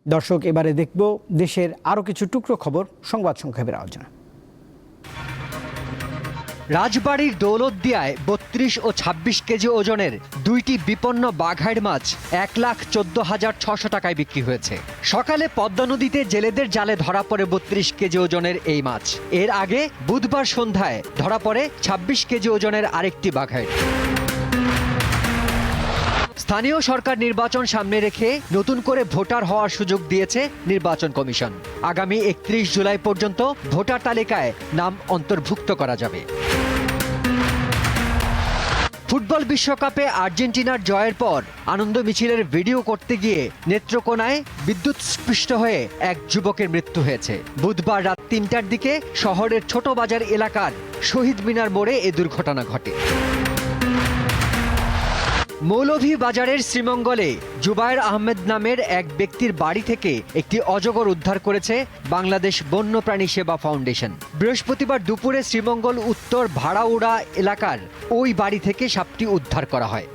দর্শক, এবারে দেখব দেশের আরও কিছু টুকরো খবর সংবাদ সংক্ষেপের আলোচনা। রাজবাড়ীর দৌলতদিয়ায় ৩২ ও ২৬ কেজি ওজনের দুইটি বিপন্ন বাঘাইড় মাছ ১,১৪,৬০০ টাকায় বিক্রি হয়েছে। সকালে পদ্মা নদীতে জেলেদের জালে ধরা পড়ে ৩২ কেজি ওজনের এই মাছ। এর আগে বুধবার সন্ধ্যায় ধরা পড়ে ২৬ কেজি ওজনের আরেকটি বাঘাইড়। স্থানীয় সরকার নির্বাচন সামনে রেখে নতুন করে ভোটার হওয়ার সুযোগ দিয়েছে নির্বাচন কমিশন। আগামী ৩১ জুলাই পর্যন্ত ভোটার তালিকায় নাম অন্তর্ভুক্ত করা যাবে। ফুটবল বিশ্বকাপে আর্জেন্টিনার জয়ের পর আনন্দ মিছিলের ভিডিও করতে গিয়ে নেত্রকোনায় বিদ্যুৎস্পৃষ্ট হয়ে এক যুবকের মৃত্যু হয়েছে। বুধবার রাত ৩টার দিকে শহরের ছোট বাজার এলাকার শহীদ মিনার মোড়ে এ দুর্ঘটনা ঘটে। মৌলভীবাজারের শ্রীমঙ্গলে জুবায়ের আহমেদ নামের এক ব্যক্তির বাড়ি থেকে একটি অজগর উদ্ধার করেছে বাংলাদেশ বন্যপ্রাণী সেবা ফাউন্ডেশন। বৃহস্পতিবার দুপুরে শ্রীমঙ্গল উত্তর ভাড়াউড়া এলাকার ওই বাড়ি থেকে সাপটি উদ্ধার করা হয়।